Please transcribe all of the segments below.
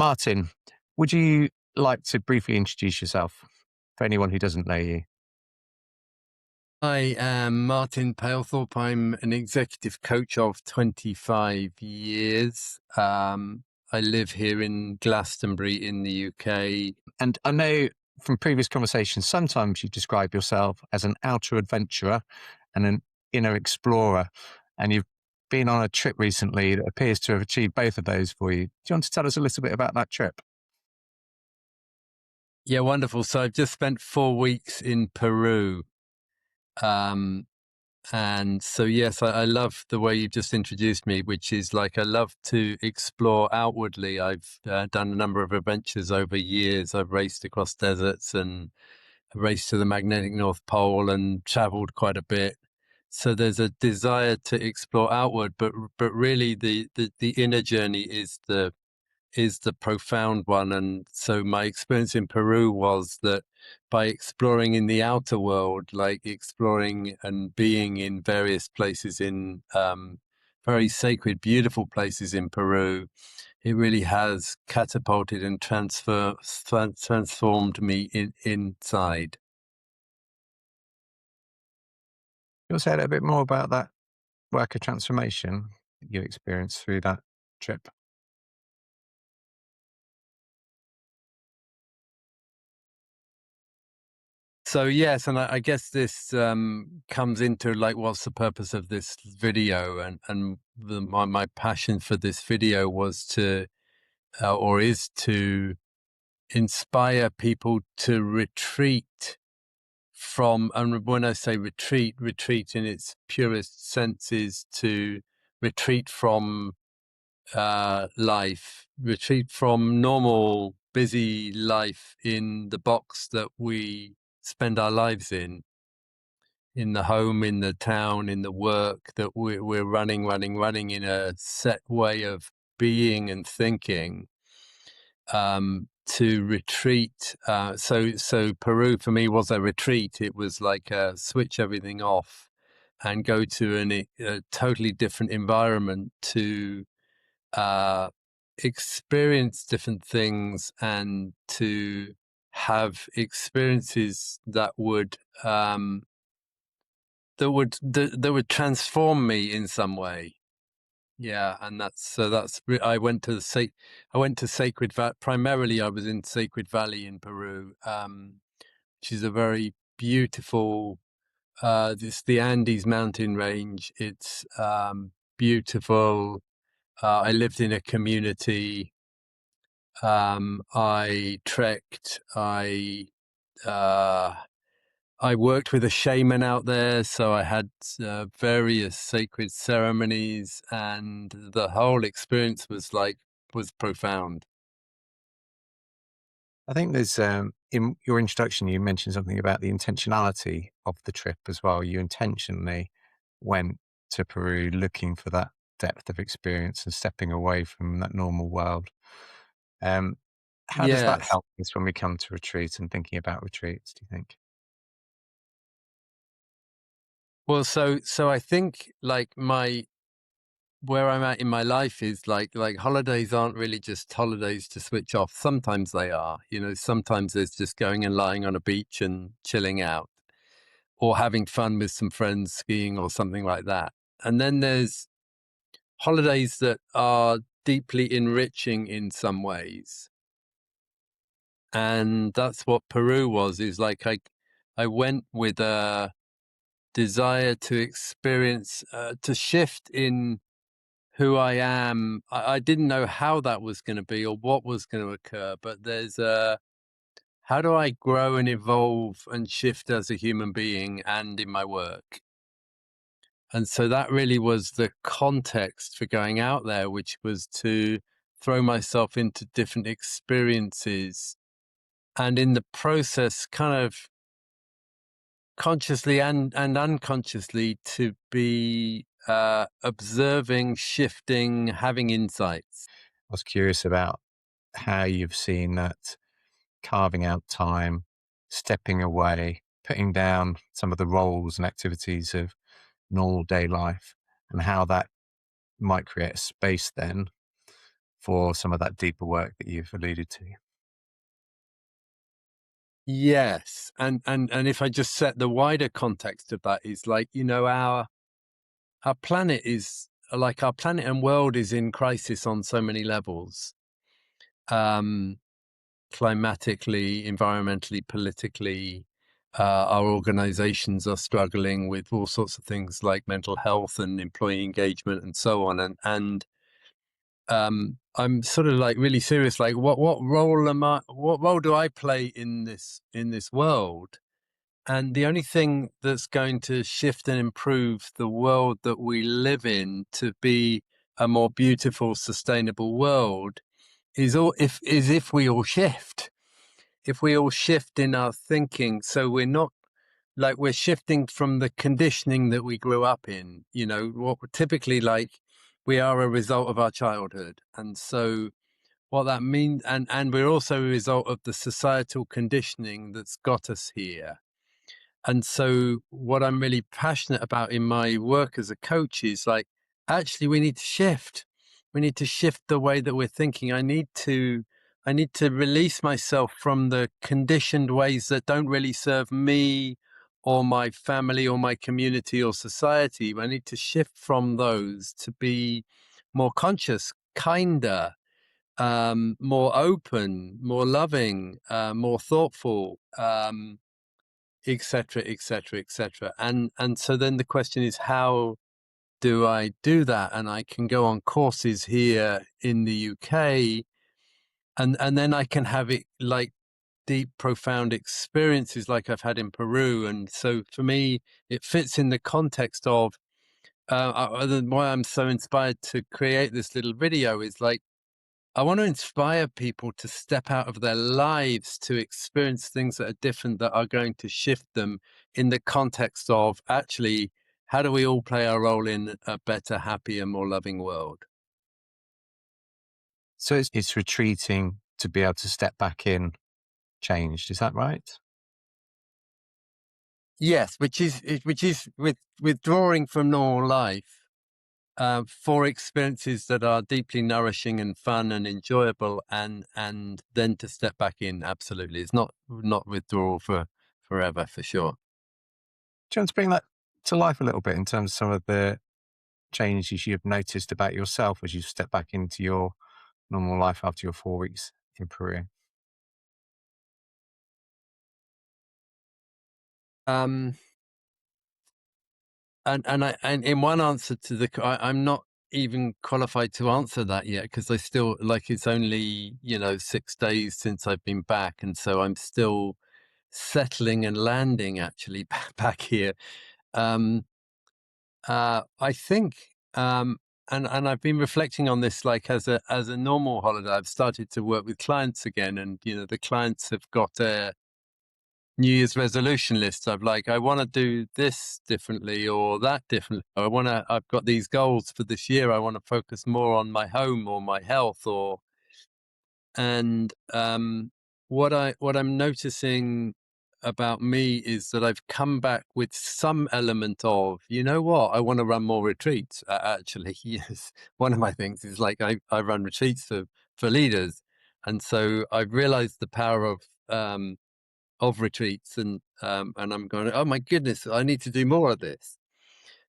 Martin, would you like to briefly introduce yourself for anyone who doesn't know you? I am Martin Palethorpe. I'm an executive coach of 25 years. I live here in Glastonbury in the UK. And I know from previous conversations, sometimes you describe yourself as an outer adventurer and an inner explorer. And you've been on a trip recently that appears to have achieved both of those for you. Do you want to tell us a little bit about that trip? Yeah, wonderful. So I've just spent 4 weeks in Peru. Um, and so, yes, I love the way you've just introduced me, which is like I love to explore outwardly. I've done a number of adventures over years. I've raced across deserts and raced to the magnetic North Pole and traveled quite a bit. So there's a desire to explore outward, but really the inner journey is the profound one. And so my experience in Peru was that by exploring in the outer world, like exploring and being in various places in very sacred, beautiful places in Peru, it really has catapulted and transformed me inside. You want to say a little bit more about that work of transformation that you experienced through that trip? So yes, and I guess this comes into like what's the purpose of this video, and my passion for this video was to or is to inspire people to retreat from, and when I say retreat in its purest sense is to retreat from life, retreat from normal busy life in the box that we spend our lives in the home, in the town, in the work, that we're running in a set way of being and thinking, to retreat. So Peru for me was a retreat. It was like switch everything off and go to a totally different environment to uh, experience different things and to have experiences that would transform me in some way. Yeah, and I went to I went to Sacred Valley. Primarily, I was in Sacred Valley in Peru, which is a very beautiful. This the Andes mountain range. It's beautiful. I lived in a community. I trekked. Uh, I worked with a shaman out there, so I had various sacred ceremonies, and the whole experience was profound. I think there's, in your introduction, you mentioned something about the intentionality of the trip as well. You intentionally went to Peru looking for that depth of experience and stepping away from that normal world. Um, how does that Yes. help us when we come to retreat and thinking about retreats, do you think? Well, so I think like my where I'm at in my life is like holidays aren't really just holidays to switch off. Sometimes they are, sometimes there's just going and lying on a beach and chilling out or having fun with some friends skiing or something like that. And then there's holidays that are deeply enriching in some ways. And that's what Peru was, is like I went with a desire to experience, to shift in who I am. I didn't know how that was going to be or what was going to occur, but there's how do I grow and evolve and shift as a human being and in my work? And so that really was the context for going out there, which was to throw myself into different experiences and in the process kind of consciously and unconsciously to be observing, shifting, having insights. I was curious about how you've seen that carving out time, stepping away, putting down some of the roles and activities of normal day life, and how that might create a space then for some of that deeper work that you've alluded to. Yes, and if I just set the wider context of that, is like, our planet is like, our planet and world is in crisis on so many levels, um, climatically, environmentally, politically. Our organizations are struggling with all sorts of things like mental health and employee engagement and so on. And I'm sort of like really serious, like what role do I play in this world? And the only thing that's going to shift and improve the world that we live in to be a more beautiful, sustainable world is if we all shift. If we all shift in our thinking, so we're not like, we're shifting from the conditioning that we grew up in, what we're typically like, we are a result of our childhood. And so what that means, and we're also a result of the societal conditioning that's got us here. And so what I'm really passionate about in my work as a coach is like, actually, we need to shift. We need to shift the way that we're thinking. I need to release myself from the conditioned ways that don't really serve me or my family or my community or society. I need to shift from those to be more conscious, kinder, more open, more loving, more thoughtful, et cetera, et cetera, et cetera. And so then the question is, how do I do that? And I can go on courses here in the UK, and then I can have it like deep, profound experiences like I've had in Peru. And so for me, it fits in the context of why I'm so inspired to create this little video is like, I want to inspire people to step out of their lives to experience things that are different, that are going to shift them in the context of, actually, how do we all play our role in a better, happier, more loving world? So it's retreating to be able to step back in changed. Is that right? Yes, which is withdrawing from normal life for experiences that are deeply nourishing and fun and enjoyable, and then to step back in. Absolutely, it's not withdrawal for forever, for sure. Do you want to bring that to life a little bit in terms of some of the changes you've noticed about yourself as you step back into your normal life after your 4 weeks in Peru? Um, and in one answer to I'm not even qualified to answer that yet, because I still, like, it's only 6 days since I've been back, and so I'm still settling and landing actually back here. Um, I think, and I've been reflecting on this, like, as a normal holiday. I've started to work with clients again, and the clients have got a New Year's resolution list. I've like, I want to do this differently or that differently. I've got these goals for this year. I want to focus more on my home or my health, and what I'm noticing about me is that I've come back with some element of, I want to run more retreats. Actually, yes, one of my things is like, I run retreats for leaders, and so I've realized the power of retreats, and I'm going, oh my goodness, I need to do more of this.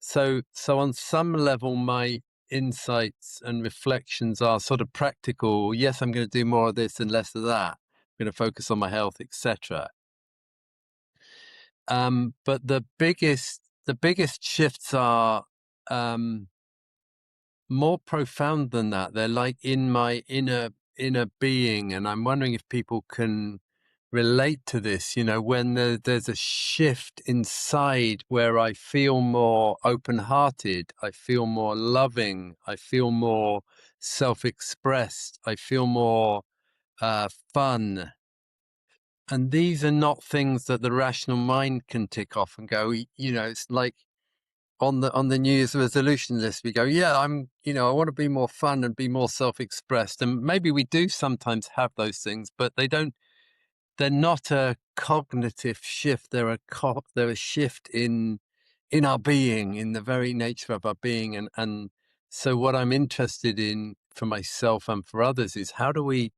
So on some level, my insights and reflections are sort of practical. Yes, I'm going to do more of this and less of that. I'm going to focus on my health, etc. But the biggest shifts are um, more profound than that. They're like in my inner being, and I'm wondering if people can relate to this. When there's a shift inside where I feel more open-hearted, I feel more loving, I feel more self-expressed, I feel more fun. And these are not things that the rational mind can tick off and go, it's like on the New Year's resolution list, we go, yeah, I want to be more fun and be more self-expressed. And maybe we do sometimes have those things, but they're not a cognitive shift. They're a shift in our being, in the very nature of our being. And so what I'm interested in for myself and for others is how do we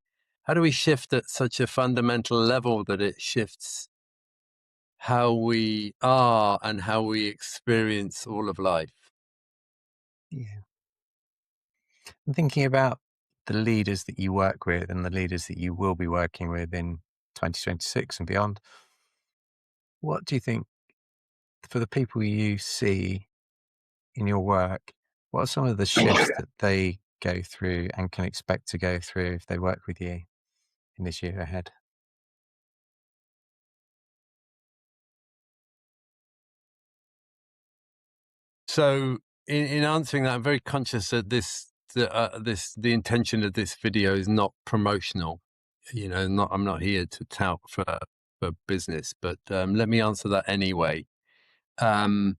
shift at such a fundamental level that it shifts how we are and how we experience all of life? Yeah. And thinking about the leaders that you work with and the leaders that you will be working with in 2026 and beyond, what do you think for the people you see in your work, what are some of the shifts that they go through and can expect to go through if they work with you in this year ahead? So in answering that, I'm very conscious that the intention of this video is not promotional. I'm not here to tout for business, but let me answer that anyway. Um,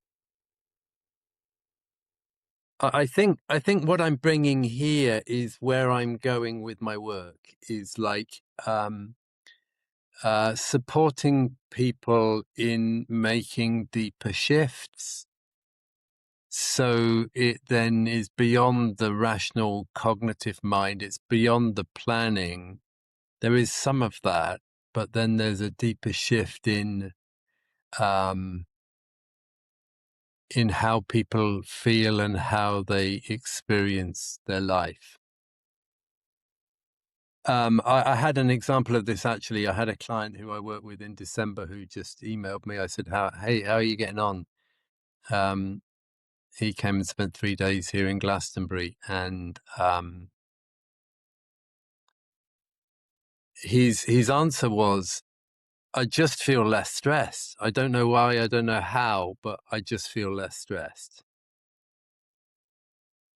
I think what I'm bringing here is where I'm going with my work is like supporting people in making deeper shifts. So it then is beyond the rational cognitive mind. It's beyond the planning. There is some of that, but then there's a deeper shift um, in how people feel and how they experience their life. I had an example of this actually. I had a client who I worked with in December who just emailed me. I said, "Hey, how are you getting on?" Um, he came and spent 3 days here in Glastonbury, and his answer was, "I just feel less stressed. I don't know why, I don't know how, but I just feel less stressed."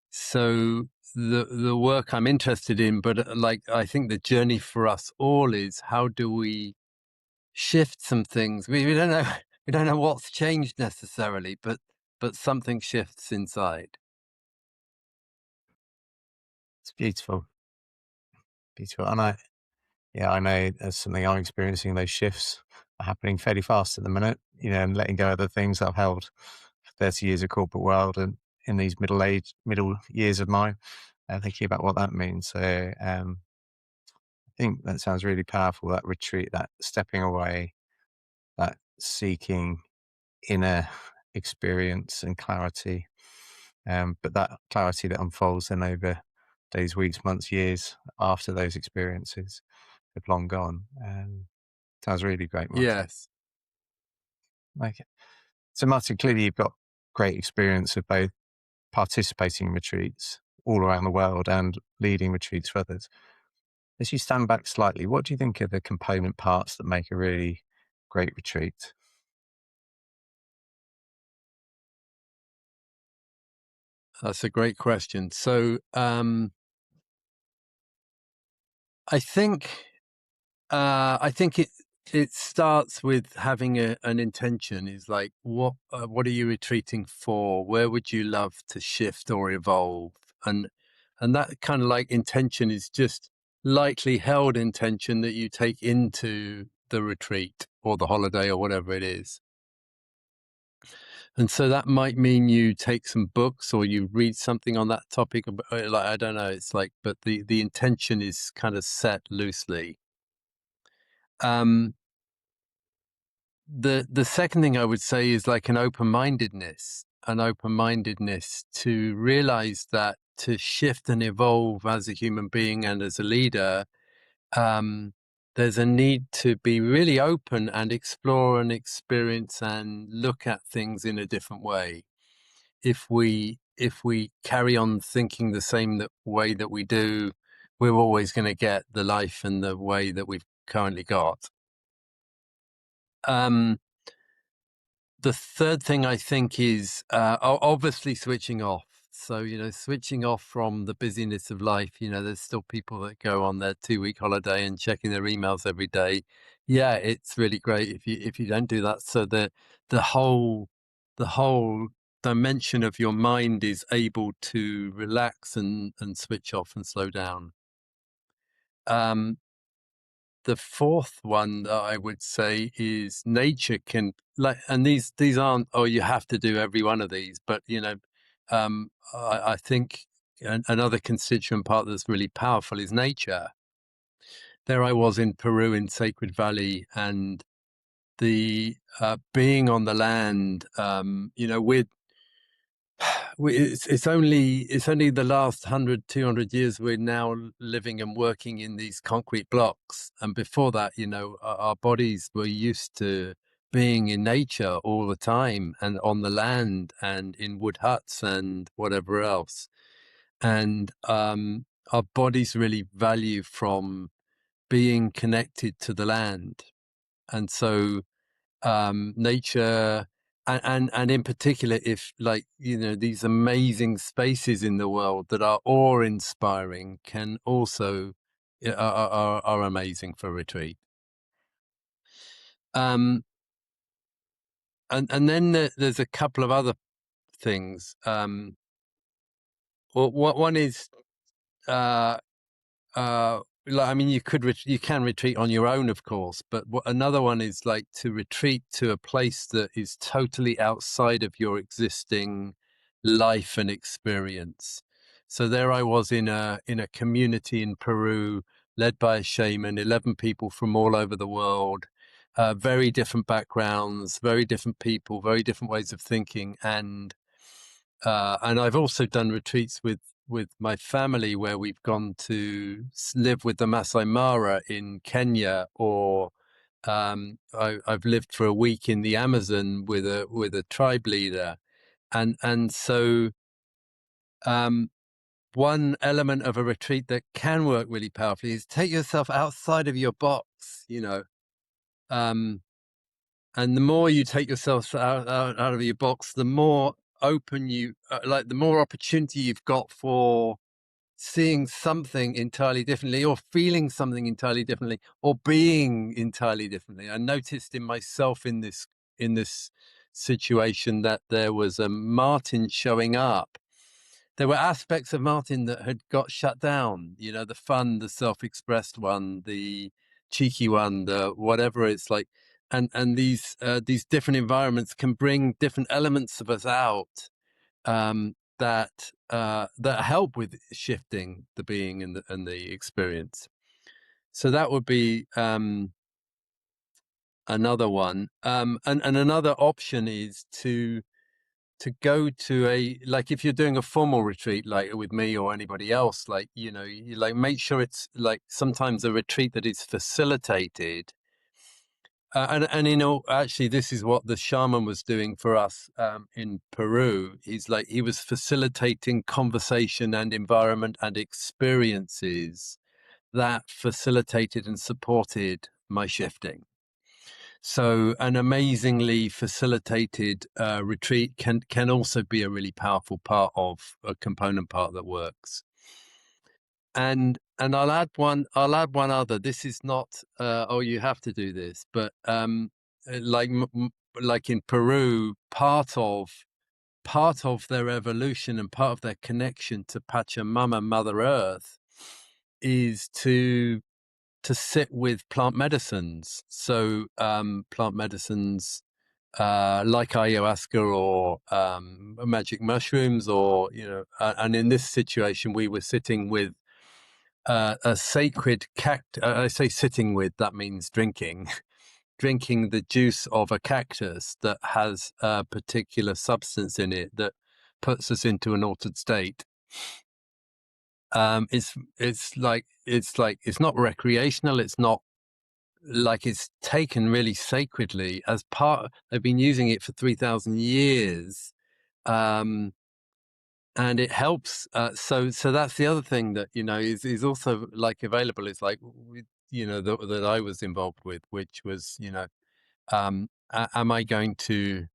So the work I'm interested in, but like I think the journey for us all is how do we shift some things? We don't know we don't know what's changed necessarily, but something shifts inside. It's beautiful, beautiful. And I know there's something I'm experiencing. Those shifts are happening fairly fast at the minute, and letting go of the things I've held for 30 years of corporate world and in these middle years of mine, and thinking about what that means. So I think that sounds really powerful. That retreat, that stepping away, that seeking inner experience and clarity. But that clarity that unfolds then over days, weeks, months, years after those experiences have long gone. Sounds really great, Martin. Yes. Okay. So, Martin, clearly you've got great experience of both participating in retreats all around the world and leading retreats for others. As you stand back slightly, what do you think are the component parts that make a really great retreat? That's a great question. So I think it starts with having an intention. Is like what are you retreating for? Where would you love to shift or evolve? And that kind of like intention is just lightly held intention that you take into the retreat or the holiday or whatever it is. And so that might mean you take some books or you read something on that topic. Like I don't know. It's like, but the intention is kind of set loosely. Um, the second thing I would say is like an open-mindedness to realize that to shift and evolve as a human being and as a leader, there's a need to be really open and explore and experience and look at things in a different way. If we carry on thinking the same way that we do, we're always going to get the life and the way that we've currently got. The third thing I think is obviously switching off. So, switching off from the busyness of life. There's still people that go on their 2-week holiday and checking their emails every day. Yeah, it's really great if you don't do that. So the whole the whole dimension of your mind is able to relax and switch off and slow down. The fourth one that I would say is nature can and these aren't, oh, you have to do every one of these, but I think another constituent part that's really powerful is nature. There I was in Peru in Sacred Valley, and the being on the land, it's only the last 100-200 years we're now living and working in these concrete blocks, and before that, our bodies were used to being in nature all the time and on the land and in wood huts and whatever else. And our bodies really value from being connected to the land. And so nature, and in particular, if these amazing spaces in the world that are awe-inspiring can also are amazing for retreat. And then there's a couple of other things. Well, one is you can retreat on your own, of course, but another one is like to retreat to a place that is totally outside of your existing life and experience. So there I was in a community in Peru, led by a shaman, 11 people from all over the world, very different backgrounds, very different people, very different ways of thinking, and I've also done retreats with my family where we've gone to live with the Masai Mara in Kenya, or I've lived for a week in the Amazon with a tribe leader, and so one element of a retreat that can work really powerfully is take yourself outside of your box, and the more you take yourself out of your box, the more open the more opportunity you've got for seeing something entirely differently, or feeling something entirely differently, or being entirely differently. I noticed in myself in this situation that there was a Martin showing up. There were aspects of Martin that had got shut down, the fun, the self-expressed one, the cheeky one, the whatever it's like. And these different environments can bring different elements of us out, that help with shifting the being and the experience. So that would be another one. And another option is to go to if you're doing a formal retreat, like with me or anybody else, you make sure it's sometimes a retreat that is facilitated. And actually, this is what the shaman was doing for us in Peru. He was facilitating conversation and environment and experiences that facilitated and supported my shifting. So an amazingly facilitated retreat can also be a really powerful part of a component part that works. And I'll add one other. This is not you have to do this, but like in Peru, part of their evolution and part of their connection to Pachamama, Mother Earth, is to sit with plant medicines. So plant medicines like ayahuasca or magic mushrooms, or and in this situation we were sitting with a sacred cactus. I say sitting with, that means drinking the juice of a cactus that has a particular substance in it that puts us into an altered state. It's not recreational. It's not it's taken really sacredly as part. They've been using it for 3,000 years. And it helps. So that's the other thing that is also available. Is that I was involved with, which was am I going to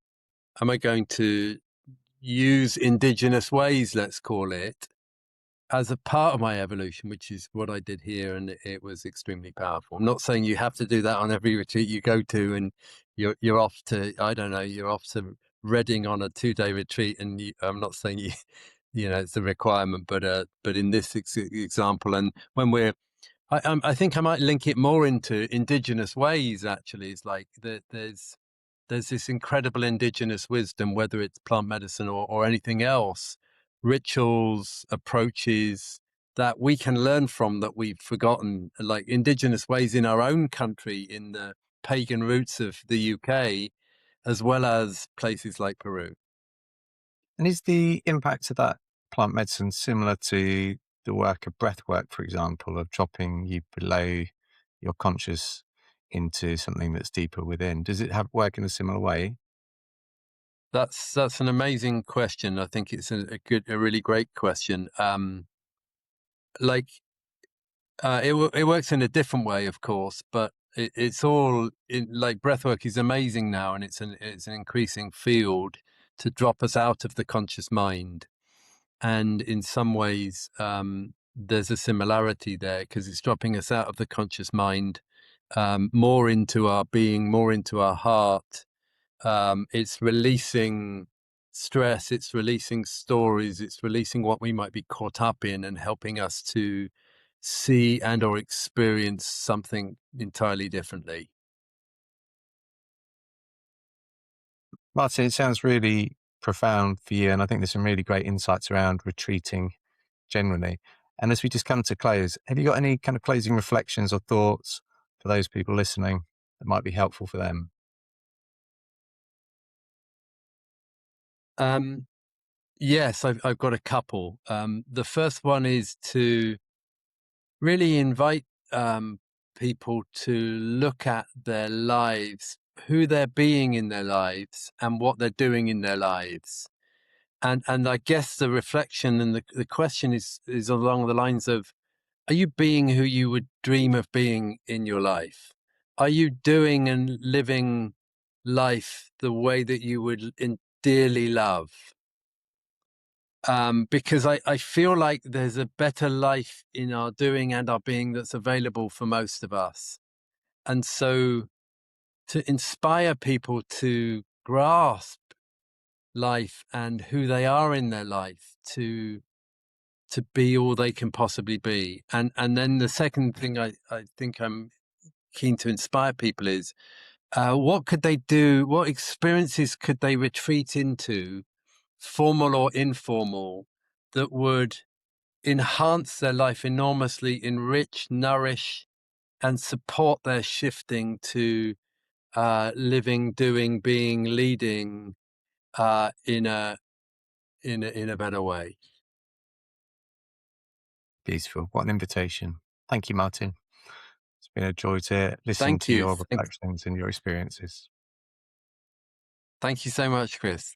use indigenous ways, let's call it, as a part of my evolution, which is what I did here, and it was extremely powerful. I'm not saying you have to do that on every retreat you go to, and you're off to, I don't know, you're off to Reading on a 2-day retreat, and I'm not saying it's a requirement, but in this example, and when I think I might link it more into indigenous ways. Actually, it's like there's this incredible indigenous wisdom, whether it's plant medicine or anything else, rituals, approaches that we can learn from that we've forgotten, like indigenous ways in our own country, in the pagan roots of the UK, as well as places like Peru. And is the impact of that plant medicine similar to the work of breath work, for example, of dropping you below your conscious into something that's deeper within? Does it have work in a similar way? That's an amazing question. I think it's a really great question. Like it works in a different way, of course, but it's all like breathwork is amazing now, and it's an increasing field to drop us out of the conscious mind. And in some ways, there's a similarity there because it's dropping us out of the conscious mind, more into our being, more into our heart. It's releasing stress, it's releasing stories, it's releasing what we might be caught up in, and helping us to see and or experience something entirely differently. Martin, it sounds really profound for you. And I think there's some really great insights around retreating generally. And as we just come to close, have you got any kind of closing reflections or thoughts for those people listening that might be helpful for them? Um, yes, I've got a couple. The first one is to really invite people to look at their lives, who they're being in their lives, and what they're doing in their lives. And I guess the reflection and the question is along the lines of: are you being who you would dream of being in your life? Are you doing and living life the way that you would dearly love? Because I feel like there's a better life in our doing and our being that's available for most of us. And so to inspire people to grasp life and who they are in their life, to be all they can possibly be. And then the second thing I think I'm keen to inspire people is, what could they do? What experiences could they retreat into, formal or informal, that would enhance their life enormously, enrich, nourish, and support their shifting to living, doing, being, leading in a better way. Beautiful. What an invitation. Thank you, Martin. It's been a joy to listen Thank to you. your reflections and your experiences. Thank you so much, Chris.